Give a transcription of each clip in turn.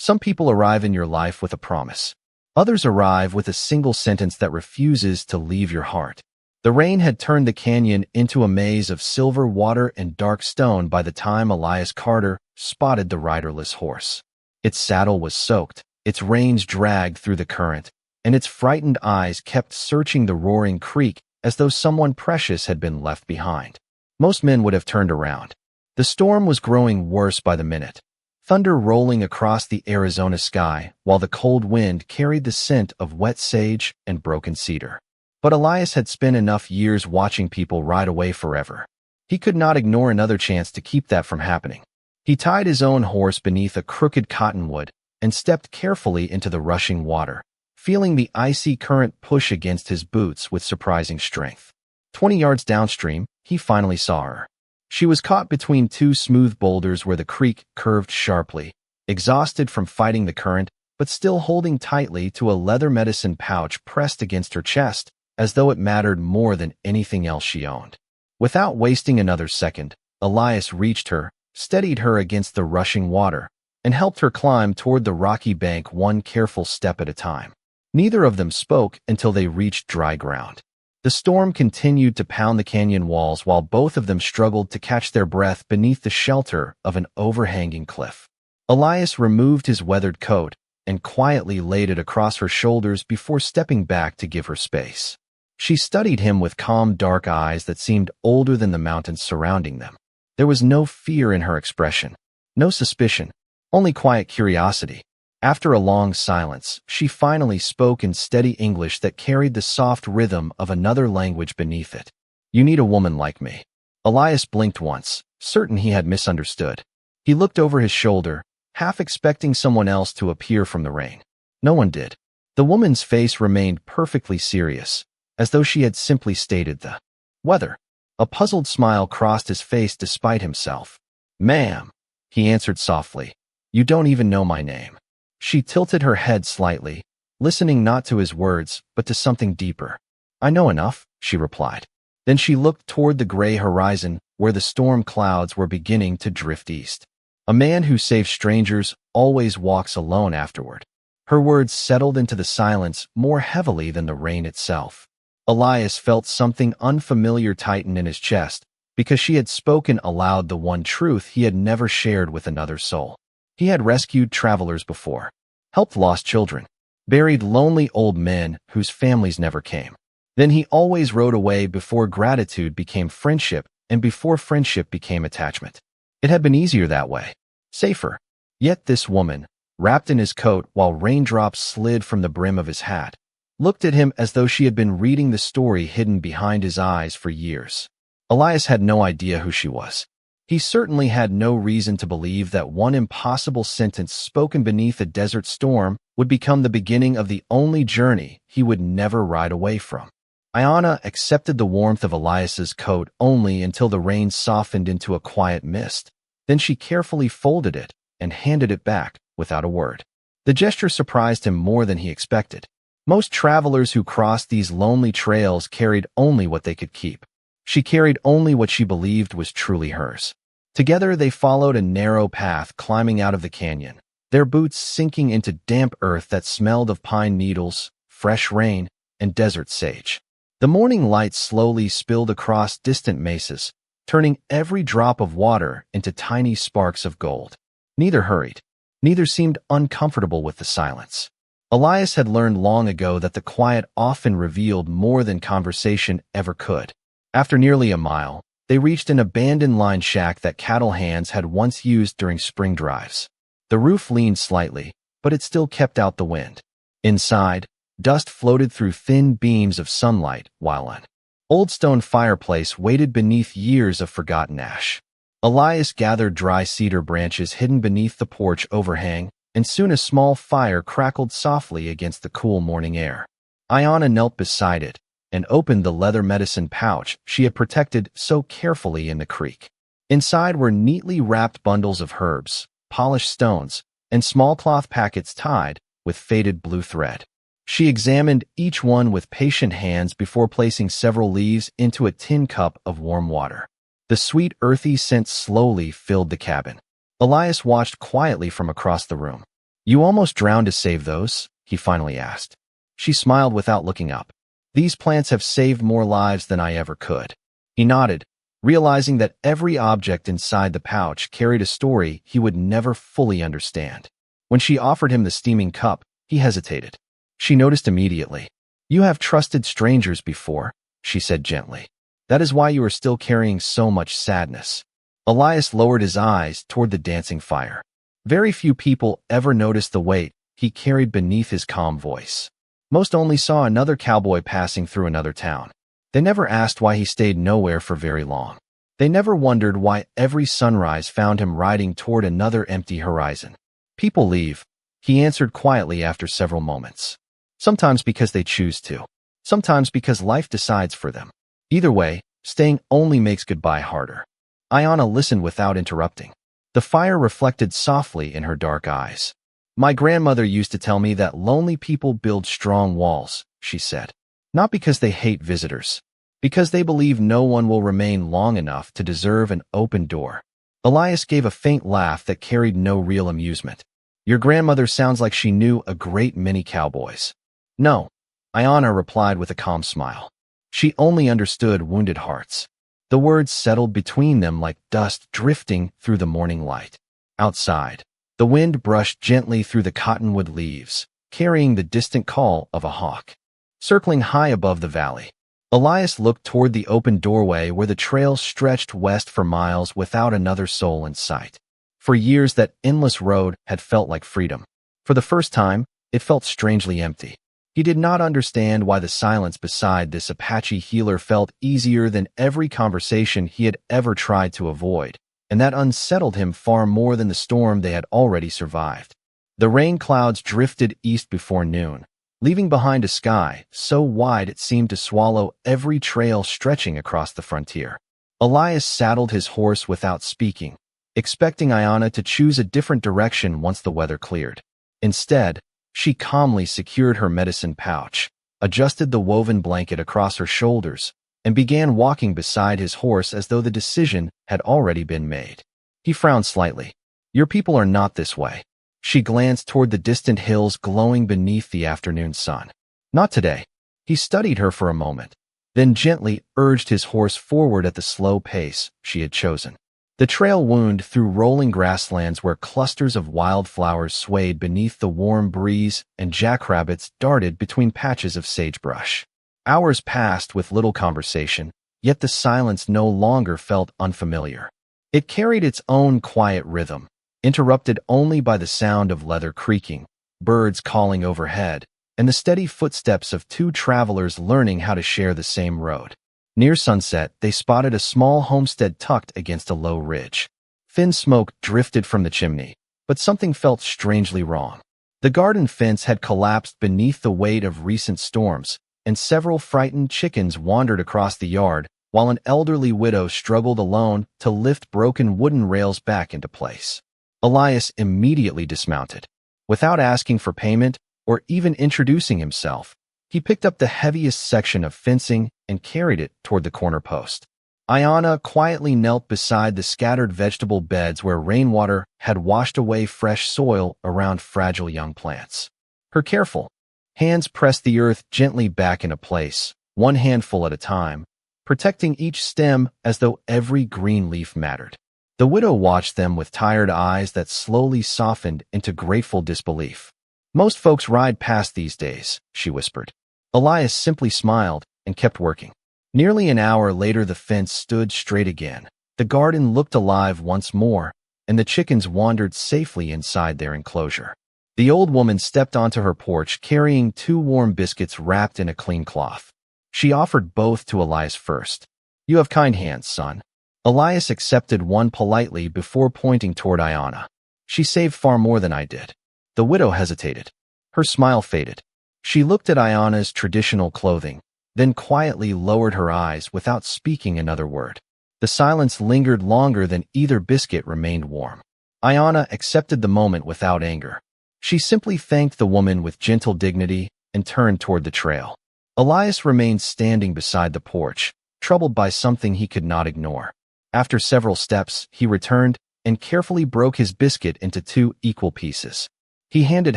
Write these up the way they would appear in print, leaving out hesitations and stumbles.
Some people arrive in your life with a promise. Others arrive with a single sentence that refuses to leave your heart. The rain had turned the canyon into a maze of silver water and dark stone by the time Elias Carter spotted the riderless horse. Its saddle was soaked, its reins dragged through the current, and its frightened eyes kept searching the roaring creek as though someone precious had been left behind. Most men would have turned around. The storm was growing worse by the minute, thunder rolling across the Arizona sky while the cold wind carried the scent of wet sage and broken cedar. But Elias had spent enough years watching people ride away forever. He could not ignore another chance to keep that from happening. He tied his own horse beneath a crooked cottonwood and stepped carefully into the rushing water, feeling the icy current push against his boots with surprising strength. 20 yards downstream, he finally saw her. She was caught between two smooth boulders where the creek curved sharply, exhausted from fighting the current, but still holding tightly to a leather medicine pouch pressed against her chest, as though it mattered more than anything else she owned. Without wasting another second, Elias reached her, steadied her against the rushing water, and helped her climb toward the rocky bank one careful step at a time. Neither of them spoke until they reached dry ground. The storm continued to pound the canyon walls while both of them struggled to catch their breath beneath the shelter of an overhanging cliff. Elias removed his weathered coat and quietly laid it across her shoulders before stepping back to give her space. She studied him with calm, dark eyes that seemed older than the mountains surrounding them. There was no fear in her expression, no suspicion, only quiet curiosity. After a long silence, she finally spoke in steady English that carried the soft rhythm of another language beneath it. "You need a woman like me." Elias blinked once, certain he had misunderstood. He looked over his shoulder, half expecting someone else to appear from the rain. No one did. The woman's face remained perfectly serious, as though she had simply stated the weather. A puzzled smile crossed his face despite himself. "Ma'am," he answered softly, "you don't even know my name." She tilted her head slightly, listening not to his words, but to something deeper. "I know enough," she replied. Then she looked toward the gray horizon where the storm clouds were beginning to drift east. "A man who saves strangers always walks alone afterward." Her words settled into the silence more heavily than the rain itself. Elias felt something unfamiliar tighten in his chest because she had spoken aloud the one truth he had never shared with another soul. He had rescued travelers before, helped lost children, buried lonely old men whose families never came. Then he always rode away before gratitude became friendship and before friendship became attachment. It had been easier that way, safer. Yet this woman, wrapped in his coat while raindrops slid from the brim of his hat, looked at him as though she had been reading the story hidden behind his eyes for years. Elias had no idea who she was. He certainly had no reason to believe that one impossible sentence spoken beneath a desert storm would become the beginning of the only journey he would never ride away from. Ayanna accepted the warmth of Elias's coat only until the rain softened into a quiet mist. Then she carefully folded it and handed it back without a word. The gesture surprised him more than he expected. Most travelers who crossed these lonely trails carried only what they could keep. She carried only what she believed was truly hers. Together they followed a narrow path climbing out of the canyon, their boots sinking into damp earth that smelled of pine needles, fresh rain, and desert sage. The morning light slowly spilled across distant mesas, turning every drop of water into tiny sparks of gold. Neither hurried. Neither seemed uncomfortable with the silence. Elias had learned long ago that the quiet often revealed more than conversation ever could. After nearly a mile, they reached an abandoned line shack that cattle hands had once used during spring drives. The roof leaned slightly, but it still kept out the wind. Inside, dust floated through thin beams of sunlight, while an old stone fireplace waited beneath years of forgotten ash. Elias gathered dry cedar branches hidden beneath the porch overhang, and soon a small fire crackled softly against the cool morning air. Ayanna knelt beside it and opened the leather medicine pouch she had protected so carefully in the creek. Inside were neatly wrapped bundles of herbs, polished stones, and small cloth packets tied with faded blue thread. She examined each one with patient hands before placing several leaves into a tin cup of warm water. The sweet, earthy scent slowly filled the cabin. Elias watched quietly from across the room. You almost drowned to save those? He finally asked. She smiled without looking up. These plants have saved more lives than I ever could. He nodded, realizing that every object inside the pouch carried a story he would never fully understand. When she offered him the steaming cup, he hesitated. She noticed immediately. You have trusted strangers before, she said gently. That is why you are still carrying so much sadness. Elias lowered his eyes toward the dancing fire. Very few people ever noticed the weight he carried beneath his calm voice. Most only saw another cowboy passing through another town. They never asked why he stayed nowhere for very long. They never wondered why every sunrise found him riding toward another empty horizon. People leave, he answered quietly after several moments. Sometimes because they choose to. Sometimes because life decides for them. Either way, staying only makes goodbye harder. Ayanna listened without interrupting. The fire reflected softly in her dark eyes. My grandmother used to tell me that lonely people build strong walls, she said. Not because they hate visitors. Because they believe no one will remain long enough to deserve an open door. Elias gave a faint laugh that carried no real amusement. Your grandmother sounds like she knew a great many cowboys. No, Ayanna replied with a calm smile. She only understood wounded hearts. The words settled between them like dust drifting through the morning light. Outside, the wind brushed gently through the cottonwood leaves, carrying the distant call of a hawk. Circling high above the valley, Elias looked toward the open doorway where the trail stretched west for miles without another soul in sight. For years, that endless road had felt like freedom. For the first time, it felt strangely empty. He did not understand why the silence beside this Apache healer felt easier than every conversation he had ever tried to avoid, and that unsettled him far more than the storm they had already survived. The rain clouds drifted east before noon, leaving behind a sky so wide it seemed to swallow every trail stretching across the frontier. Elias saddled his horse without speaking, expecting Ayanna to choose a different direction once the weather cleared. Instead, she calmly secured her medicine pouch, adjusted the woven blanket across her shoulders, and began walking beside his horse as though the decision had already been made. He frowned slightly. Your people are not this way. She glanced toward the distant hills glowing beneath the afternoon sun. Not today. He studied her for a moment, then gently urged his horse forward at the slow pace she had chosen. The trail wound through rolling grasslands where clusters of wildflowers swayed beneath the warm breeze and jackrabbits darted between patches of sagebrush. Hours passed with little conversation, yet the silence no longer felt unfamiliar. It carried its own quiet rhythm, interrupted only by the sound of leather creaking, birds calling overhead, and the steady footsteps of two travelers learning how to share the same road. Near sunset, they spotted a small homestead tucked against a low ridge. Thin smoke drifted from the chimney, but something felt strangely wrong. The garden fence had collapsed beneath the weight of recent storms, and several frightened chickens wandered across the yard, while an elderly widow struggled alone to lift broken wooden rails back into place. Elias immediately dismounted. Without asking for payment or even introducing himself, he picked up the heaviest section of fencing and carried it toward the corner post. Ayanna quietly knelt beside the scattered vegetable beds where rainwater had washed away fresh soil around fragile young plants. Her careful hands pressed the earth gently back into place, one handful at a time, protecting each stem as though every green leaf mattered. The widow watched them with tired eyes that slowly softened into grateful disbelief. Most folks ride past these days, she whispered. Elias simply smiled and kept working. Nearly an hour later, the fence stood straight again. The garden looked alive once more, and the chickens wandered safely inside their enclosure. The old woman stepped onto her porch carrying 2 warm biscuits wrapped in a clean cloth. She offered both to Elias first. You have kind hands, son. Elias accepted one politely before pointing toward Ayanna. She saved far more than I did. The widow hesitated. Her smile faded. She looked at Ayanna's traditional clothing, then quietly lowered her eyes without speaking another word. The silence lingered longer than either biscuit remained warm. Ayanna accepted the moment without anger. She simply thanked the woman with gentle dignity and turned toward the trail. Elias remained standing beside the porch, troubled by something he could not ignore. After several steps, he returned and carefully broke his biscuit into 2 equal pieces. He handed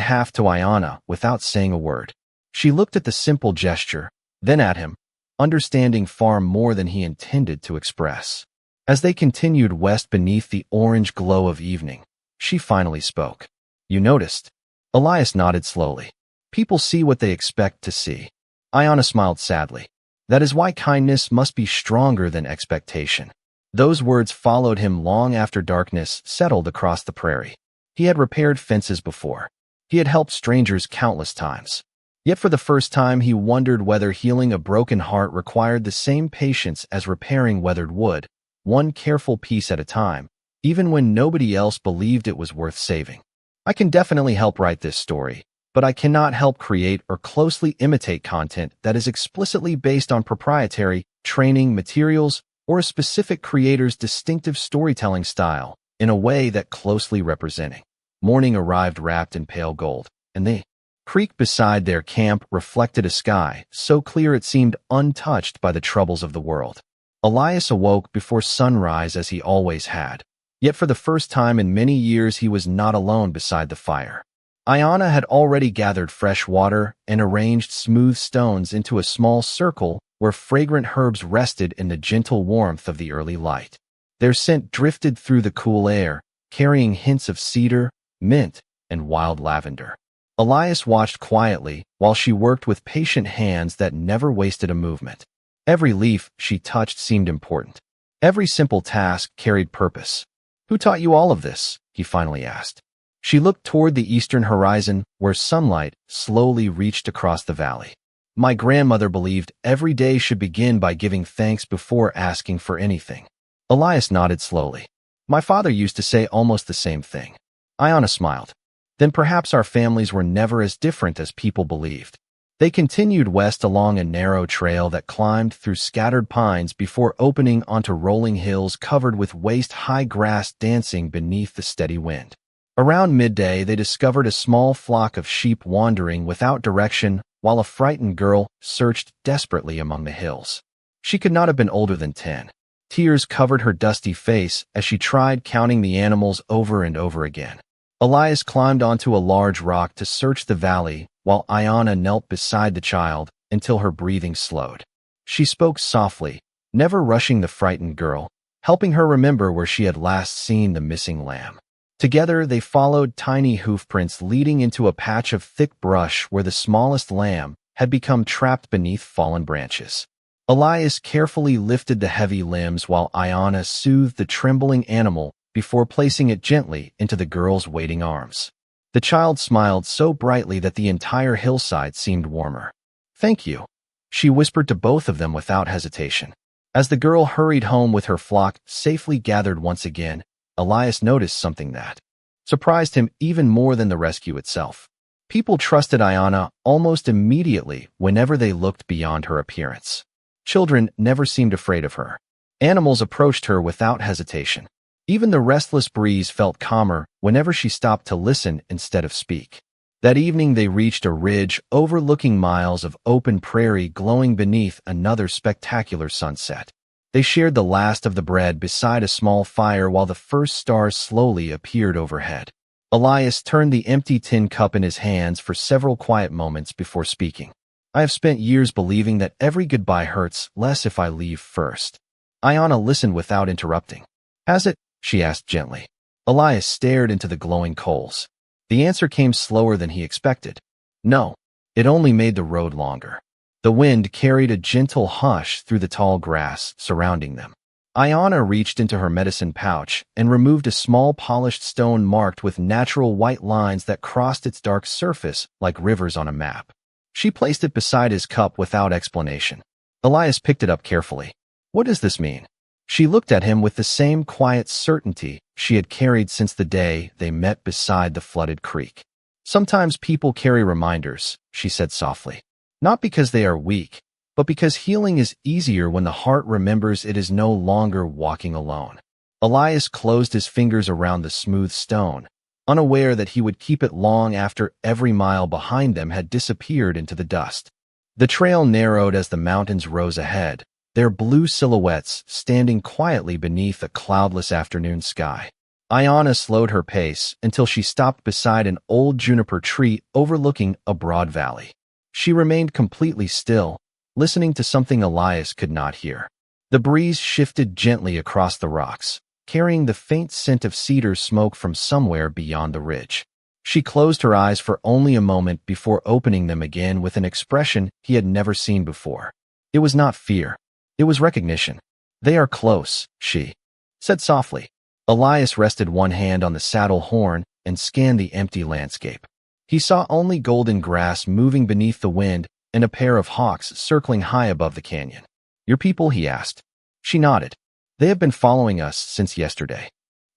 half to Ayana without saying a word. She looked at the simple gesture, then at him, understanding far more than he intended to express. As they continued west beneath the orange glow of evening, she finally spoke. "You noticed?" Elias nodded slowly. "People see what they expect to see." Ayana smiled sadly. "That is why kindness must be stronger than expectation." Those words followed him long after darkness settled across the prairie. He had repaired fences before. He had helped strangers countless times. Yet for the first time he wondered whether healing a broken heart required the same patience as repairing weathered wood, one careful piece at a time, even when nobody else believed it was worth saving. "I can definitely help write this story, but I cannot help create or closely imitate content that is explicitly based on proprietary training materials or a specific creator's distinctive storytelling style in a way that closely representing." Morning arrived wrapped in pale gold, and the creek beside their camp reflected a sky so clear it seemed untouched by the troubles of the world. Elias awoke before sunrise as he always had. Yet for the first time in many years he was not alone beside the fire. Ayana had already gathered fresh water and arranged smooth stones into a small circle where fragrant herbs rested in the gentle warmth of the early light. Their scent drifted through the cool air, carrying hints of cedar, mint, and wild lavender. Elias watched quietly while she worked with patient hands that never wasted a movement. Every leaf she touched seemed important. Every simple task carried purpose. "Who taught you all of this?" he finally asked. She looked toward the eastern horizon where sunlight slowly reached across the valley. "My grandmother believed every day should begin by giving thanks before asking for anything." Elias nodded slowly. "My father used to say almost the same thing." Ayana smiled. "Then perhaps our families were never as different as people believed." They continued west along a narrow trail that climbed through scattered pines before opening onto rolling hills covered with waist-high grass dancing beneath the steady wind. Around midday, they discovered a small flock of sheep wandering without direction while a frightened girl searched desperately among the hills. She could not have been older than 10. Tears covered her dusty face as she tried counting the animals over and over again. Elias climbed onto a large rock to search the valley while Ayana knelt beside the child until her breathing slowed. She spoke softly, never rushing the frightened girl, helping her remember where she had last seen the missing lamb. Together, they followed tiny hoofprints leading into a patch of thick brush where the smallest lamb had become trapped beneath fallen branches. Elias carefully lifted the heavy limbs while Ayana soothed the trembling animal before placing it gently into the girl's waiting arms. The child smiled so brightly that the entire hillside seemed warmer. "Thank you," she whispered to both of them without hesitation. As the girl hurried home with her flock safely gathered once again, Elias noticed something that surprised him even more than the rescue itself. People trusted Ayana almost immediately whenever they looked beyond her appearance. Children never seemed afraid of her. Animals approached her without hesitation. Even the restless breeze felt calmer whenever she stopped to listen instead of speak. That evening they reached a ridge overlooking miles of open prairie glowing beneath another spectacular sunset. They shared the last of the bread beside a small fire while the first stars slowly appeared overhead. Elias turned the empty tin cup in his hands for several quiet moments before speaking. "I have spent years believing that every goodbye hurts less if I leave first." Ayana listened without interrupting. "Has it?" she asked gently. Elias stared into the glowing coals. The answer came slower than he expected. "No, it only made the road longer." The wind carried a gentle hush through the tall grass surrounding them. Ayana reached into her medicine pouch and removed a small polished stone marked with natural white lines that crossed its dark surface like rivers on a map. She placed it beside his cup without explanation. Elias picked it up carefully. "What does this mean?" She looked at him with the same quiet certainty she had carried since the day they met beside the flooded creek. "Sometimes people carry reminders," she said softly. "Not because they are weak, but because healing is easier when the heart remembers it is no longer walking alone." Elias closed his fingers around the smooth stone, unaware that he would keep it long after every mile behind them had disappeared into the dust. The trail narrowed as the mountains rose ahead, their blue silhouettes standing quietly beneath a cloudless afternoon sky. Ayana slowed her pace until she stopped beside an old juniper tree overlooking a broad valley. She remained completely still, listening to something Elias could not hear. The breeze shifted gently across the rocks, carrying the faint scent of cedar smoke from somewhere beyond the ridge. She closed her eyes for only a moment before opening them again with an expression he had never seen before. It was not fear. It was recognition. "They are close," she said softly. Elias rested one hand on the saddle horn and scanned the empty landscape. He saw only golden grass moving beneath the wind and a pair of hawks circling high above the canyon. "Your people?" he asked. She nodded. "They have been following us since yesterday."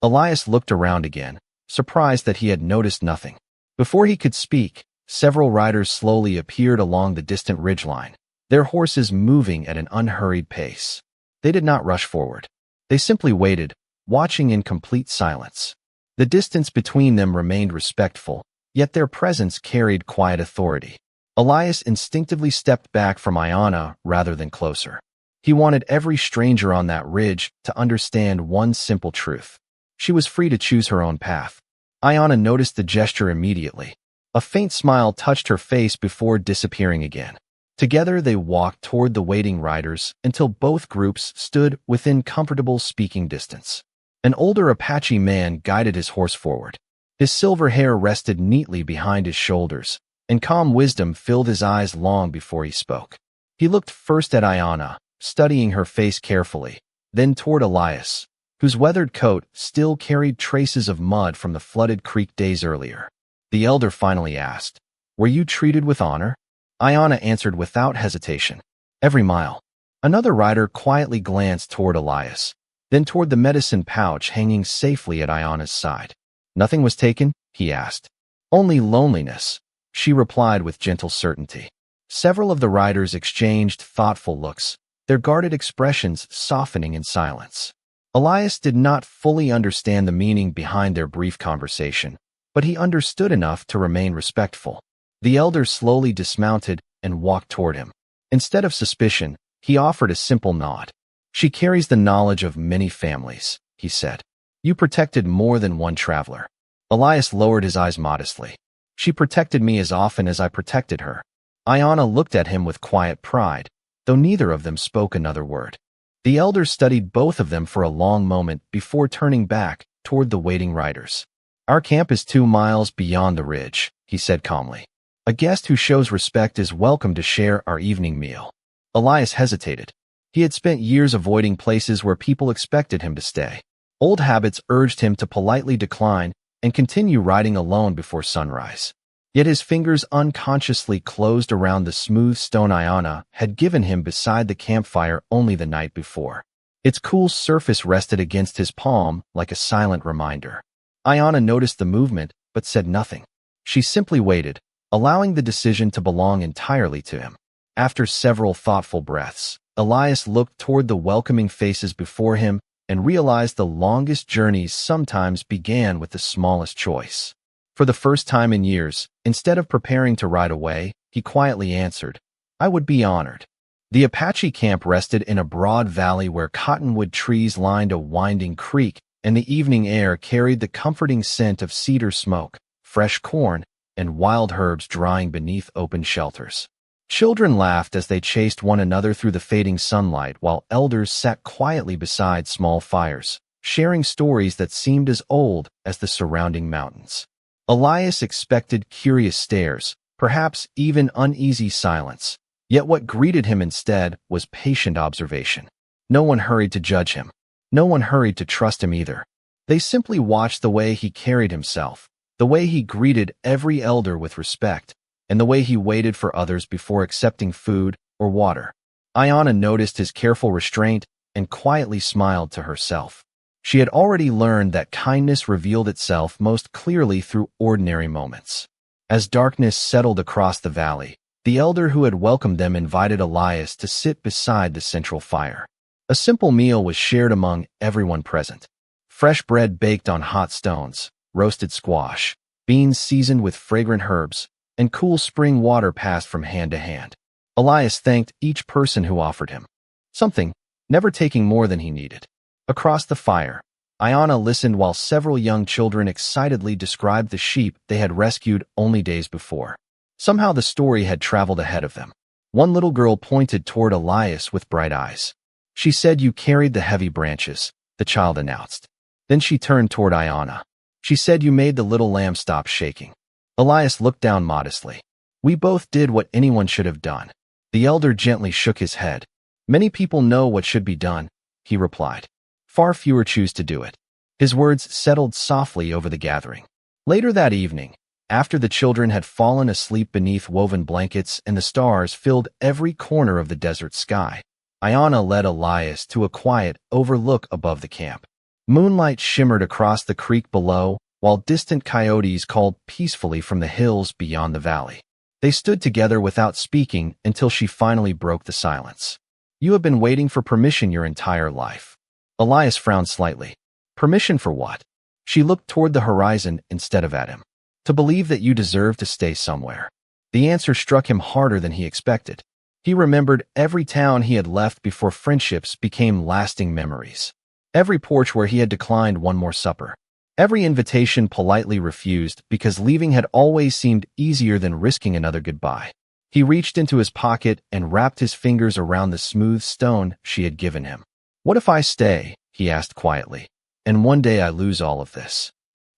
Elias looked around again, surprised that he had noticed nothing. Before he could speak, several riders slowly appeared along the distant ridgeline, their horses moving at an unhurried pace. They did not rush forward. They simply waited, watching in complete silence. The distance between them remained respectful, yet their presence carried quiet authority. Elias instinctively stepped back from Ayana rather than closer. He wanted every stranger on that ridge to understand one simple truth. She was free to choose her own path. Ayana noticed the gesture immediately. A faint smile touched her face before disappearing again. Together they walked toward the waiting riders until both groups stood within comfortable speaking distance. An older Apache man guided his horse forward. His silver hair rested neatly behind his shoulders, and calm wisdom filled his eyes long before he spoke. He looked first at Ayana, studying her face carefully, then toward Elias, whose weathered coat still carried traces of mud from the flooded creek days earlier. The elder finally asked, "Were you treated with honor?" Ayana answered without hesitation, "Every mile." Another rider quietly glanced toward Elias, then toward the medicine pouch hanging safely at Ayana's side. "Nothing was taken?" he asked. "Only loneliness," she replied with gentle certainty. Several of the riders exchanged thoughtful looks, their guarded expressions softening in silence. Elias did not fully understand the meaning behind their brief conversation, but he understood enough to remain respectful. The elder slowly dismounted and walked toward him. Instead of suspicion, he offered a simple nod. "She carries the knowledge of many families," he said. "You protected more than one traveler." Elias lowered his eyes modestly. "She protected me as often as I protected her." Ayana looked at him with quiet pride, though neither of them spoke another word. The elder studied both of them for a long moment before turning back toward the waiting riders. "Our camp is 2 miles beyond the ridge," he said calmly. "A guest who shows respect is welcome to share our evening meal." Elias hesitated. He had spent years avoiding places where people expected him to stay. Old habits urged him to politely decline and continue riding alone before sunrise. Yet his fingers unconsciously closed around the smooth stone Ayana had given him beside the campfire only the night before. Its cool surface rested against his palm like a silent reminder. Ayana noticed the movement, but said nothing. She simply waited, allowing the decision to belong entirely to him. After several thoughtful breaths, Elias looked toward the welcoming faces before him and realized the longest journeys sometimes began with the smallest choice. For the first time in years, instead of preparing to ride away, he quietly answered, "I would be honored." The Apache camp rested in a broad valley where cottonwood trees lined a winding creek, and the evening air carried the comforting scent of cedar smoke, fresh corn, and wild herbs drying beneath open shelters. Children laughed as they chased one another through the fading sunlight, while elders sat quietly beside small fires, sharing stories that seemed as old as the surrounding mountains. Elias expected curious stares, perhaps even uneasy silence, yet what greeted him instead was patient observation. No one hurried to judge him. No one hurried to trust him either. They simply watched the way he carried himself, the way he greeted every elder with respect, and the way he waited for others before accepting food or water. Ayana noticed his careful restraint and quietly smiled to herself. She had already learned that kindness revealed itself most clearly through ordinary moments. As darkness settled across the valley, the elder who had welcomed them invited Elias to sit beside the central fire. A simple meal was shared among everyone present. Fresh bread baked on hot stones, roasted squash, beans seasoned with fragrant herbs, and cool spring water passed from hand to hand. Elias thanked each person who offered him something, never taking more than he needed. Across the fire, Iana listened while several young children excitedly described the sheep they had rescued only days before. Somehow the story had traveled ahead of them. One little girl pointed toward Elias with bright eyes. "She said you carried the heavy branches," the child announced. Then she turned toward Iana. "She said you made the little lamb stop shaking." Elias looked down modestly. "We both did what anyone should have done." The elder gently shook his head. "Many people know what should be done," he replied. "Far fewer choose to do it." His words settled softly over the gathering. Later that evening, after the children had fallen asleep beneath woven blankets and the stars filled every corner of the desert sky, Iana led Elias to a quiet overlook above the camp. Moonlight shimmered across the creek below, while distant coyotes called peacefully from the hills beyond the valley. They stood together without speaking until she finally broke the silence. "You have been waiting for permission your entire life." Elias frowned slightly. "Permission for what?" She looked toward the horizon instead of at him. "To believe that you deserve to stay somewhere." The answer struck him harder than he expected. He remembered every town he had left before friendships became lasting memories. Every porch where he had declined one more supper. Every invitation politely refused because leaving had always seemed easier than risking another goodbye. He reached into his pocket and wrapped his fingers around the smooth stone she had given him. "What if I stay?" he asked quietly. "And one day I lose all of this?"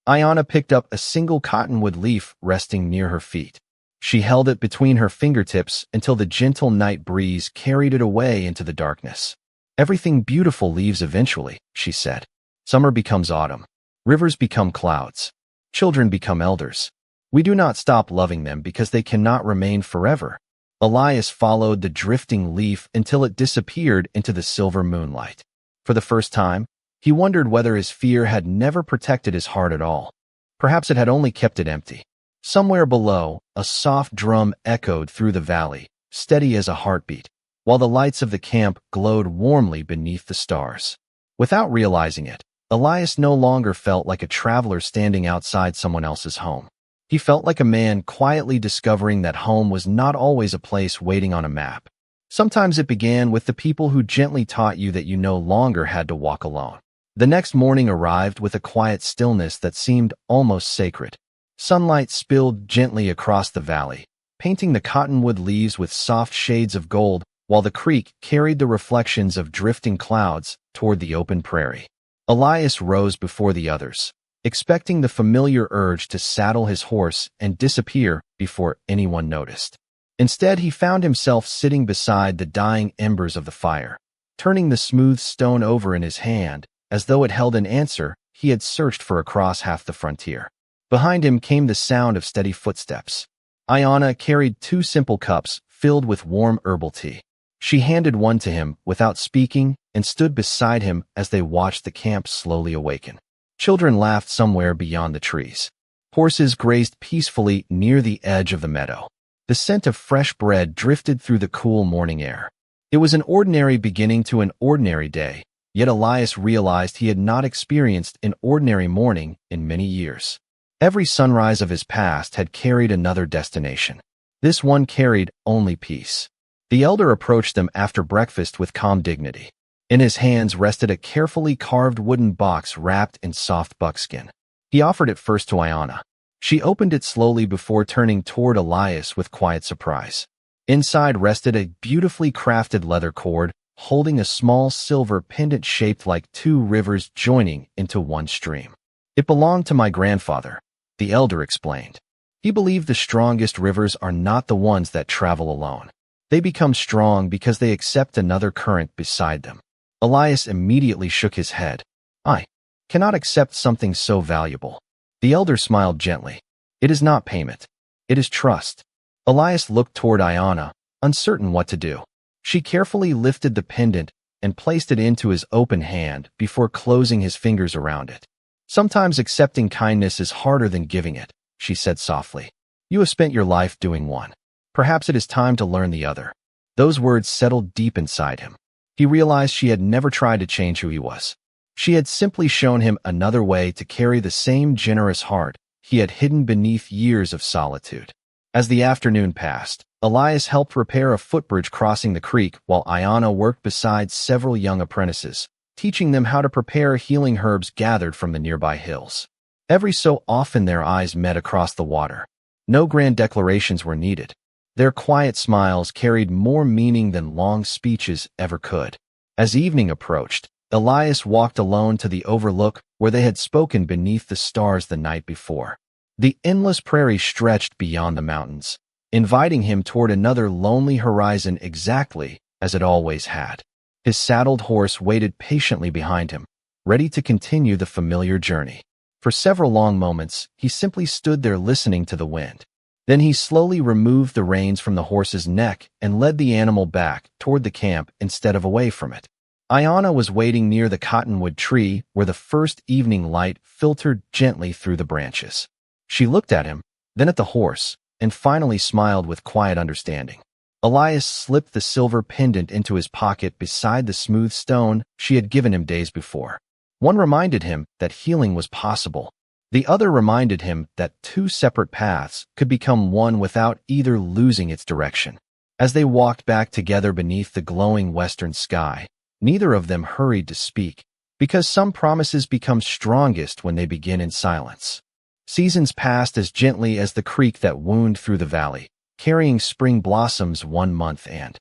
Iana picked up a single cottonwood leaf resting near her feet. She held it between her fingertips until the gentle night breeze carried it away into the darkness. "Everything beautiful leaves eventually," she said. "Summer becomes autumn. Rivers become clouds. Children become elders. We do not stop loving them because they cannot remain forever." Elias followed the drifting leaf until it disappeared into the silver moonlight. For the first time, he wondered whether his fear had never protected his heart at all. Perhaps it had only kept it empty. Somewhere below, a soft drum echoed through the valley, steady as a heartbeat, while the lights of the camp glowed warmly beneath the stars. Without realizing it, Elias no longer felt like a traveler standing outside someone else's home. He felt like a man quietly discovering that home was not always a place waiting on a map. Sometimes it began with the people who gently taught you that you no longer had to walk alone. The next morning arrived with a quiet stillness that seemed almost sacred. Sunlight spilled gently across the valley, painting the cottonwood leaves with soft shades of gold, while the creek carried the reflections of drifting clouds toward the open prairie. Elias rose before the others, expecting the familiar urge to saddle his horse and disappear before anyone noticed. Instead, he found himself sitting beside the dying embers of the fire, turning the smooth stone over in his hand, as though it held an answer he had searched for across half the frontier. Behind him came the sound of steady footsteps. Iana carried 2 simple cups filled with warm herbal tea. She handed one to him without speaking and stood beside him as they watched the camp slowly awaken. Children laughed somewhere beyond the trees. Horses grazed peacefully near the edge of the meadow. The scent of fresh bread drifted through the cool morning air. It was an ordinary beginning to an ordinary day, yet Elias realized he had not experienced an ordinary morning in many years. Every sunrise of his past had carried another destination. This one carried only peace. The elder approached them after breakfast with calm dignity. In his hands rested a carefully carved wooden box wrapped in soft buckskin. He offered it first to Iana. She opened it slowly before turning toward Elias with quiet surprise. Inside rested a beautifully crafted leather cord, holding a small silver pendant shaped like 2 rivers joining into one stream. "It belonged to my grandfather," the elder explained. "He believed the strongest rivers are not the ones that travel alone. They become strong because they accept another current beside them." Elias immediately shook his head. "I cannot accept something so valuable." The elder smiled gently. "It is not payment. It is trust." Elias looked toward Iana, uncertain what to do. She carefully lifted the pendant and placed it into his open hand before closing his fingers around it. "Sometimes accepting kindness is harder than giving it," she said softly. "You have spent your life doing one. Perhaps it is time to learn the other." Those words settled deep inside him. He realized she had never tried to change who he was. She had simply shown him another way to carry the same generous heart he had hidden beneath years of solitude. As the afternoon passed, Elias helped repair a footbridge crossing the creek while Iana worked beside several young apprentices, teaching them how to prepare healing herbs gathered from the nearby hills. Every so often their eyes met across the water. No grand declarations were needed. Their quiet smiles carried more meaning than long speeches ever could. As evening approached, Elias walked alone to the overlook where they had spoken beneath the stars the night before. The endless prairie stretched beyond the mountains, inviting him toward another lonely horizon exactly as it always had. His saddled horse waited patiently behind him, ready to continue the familiar journey. For several long moments, he simply stood there listening to the wind. Then he slowly removed the reins from the horse's neck and led the animal back toward the camp instead of away from it. Ayana was waiting near the cottonwood tree where the first evening light filtered gently through the branches. She looked at him, then at the horse, and finally smiled with quiet understanding. Elias slipped the silver pendant into his pocket beside the smooth stone she had given him days before. One reminded him that healing was possible. The other reminded him that two separate paths could become one without either losing its direction. As they walked back together beneath the glowing western sky, neither of them hurried to speak, because some promises become strongest when they begin in silence. Seasons passed as gently as the creek that wound through the valley, carrying spring blossoms one month and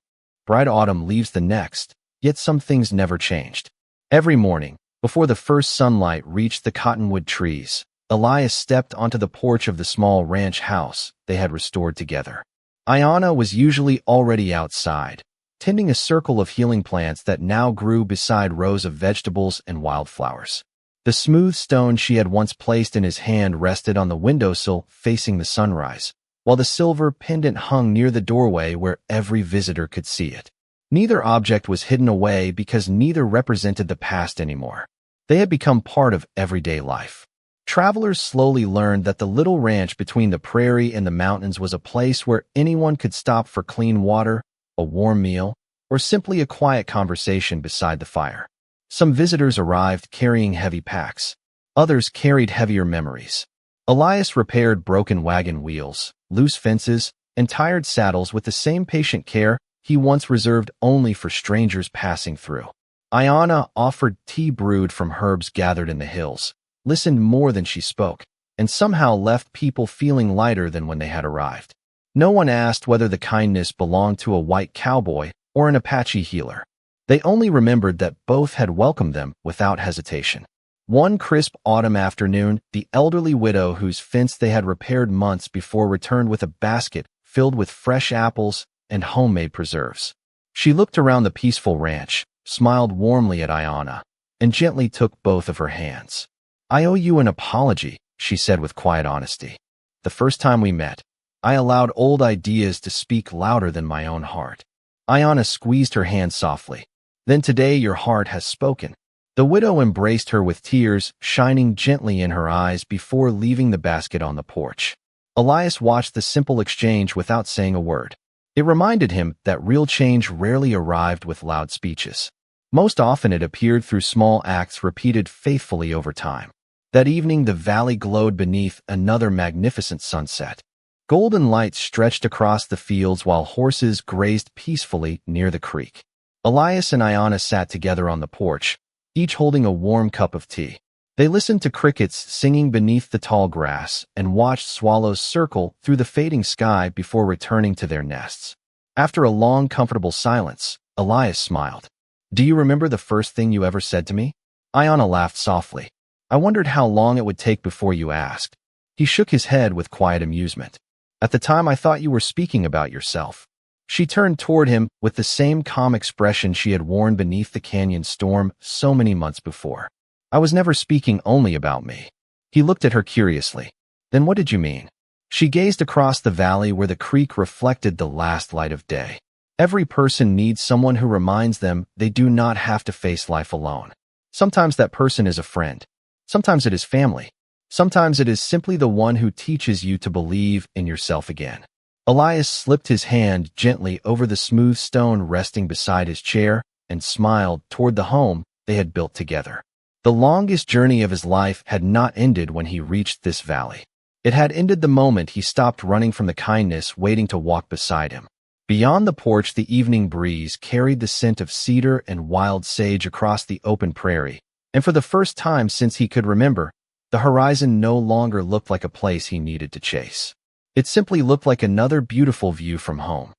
bright autumn leaves the next, yet some things never changed. Every morning, before the first sunlight reached the cottonwood trees, Elias stepped onto the porch of the small ranch house they had restored together. Ayana was usually already outside, tending a circle of healing plants that now grew beside rows of vegetables and wildflowers. The smooth stone she had once placed in his hand rested on the windowsill facing the sunrise, while the silver pendant hung near the doorway where every visitor could see it. Neither object was hidden away because neither represented the past anymore. They had become part of everyday life. Travelers slowly learned that the little ranch between the prairie and the mountains was a place where anyone could stop for clean water, a warm meal, or simply a quiet conversation beside the fire. Some visitors arrived carrying heavy packs. Others carried heavier memories. Elias repaired broken wagon wheels, loose fences, and tired saddles with the same patient care he once reserved only for strangers passing through. Ayana offered tea brewed from herbs gathered in the hills, listened more than she spoke, and somehow left people feeling lighter than when they had arrived. No one asked whether the kindness belonged to a white cowboy or an Apache healer. They only remembered that both had welcomed them without hesitation. One crisp autumn afternoon, the elderly widow whose fence they had repaired months before returned with a basket filled with fresh apples and homemade preserves. She looked around the peaceful ranch, smiled warmly at Ayana, and gently took both of her hands. "I owe you an apology," she said with quiet honesty. "The first time we met, I allowed old ideas to speak louder than my own heart." Ayana squeezed her hand softly. "Then today your heart has spoken." The widow embraced her with tears shining gently in her eyes before leaving the basket on the porch. Elias watched the simple exchange without saying a word. It reminded him that real change rarely arrived with loud speeches. Most often it appeared through small acts repeated faithfully over time. That evening the valley glowed beneath another magnificent sunset. Golden light stretched across the fields while horses grazed peacefully near the creek. Elias and Ayana sat together on the porch, each holding a warm cup of tea. They listened to crickets singing beneath the tall grass and watched swallows circle through the fading sky before returning to their nests. After a long, comfortable silence, Elias smiled. "Do you remember the first thing you ever said to me?" Ayana laughed softly. "I wondered how long it would take before you asked." He shook his head with quiet amusement. "At the time I thought you were speaking about yourself." She turned toward him with the same calm expression she had worn beneath the canyon storm so many months before. "I was never speaking only about me." He looked at her curiously. "Then what did you mean?" She gazed across the valley where the creek reflected the last light of day. Every person needs someone who reminds them they do not have to face life alone. Sometimes that person is a friend. Sometimes it is family. Sometimes it is simply the one who teaches you to believe in yourself again. Elias slipped his hand gently over the smooth stone resting beside his chair and smiled toward the home they had built together. The longest journey of his life had not ended when he reached this valley. It had ended the moment he stopped running from the kindness waiting to walk beside him. Beyond the porch, the evening breeze carried the scent of cedar and wild sage across the open prairie, and for the first time since he could remember, the horizon no longer looked like a place he needed to chase. It simply looked like another beautiful view from home.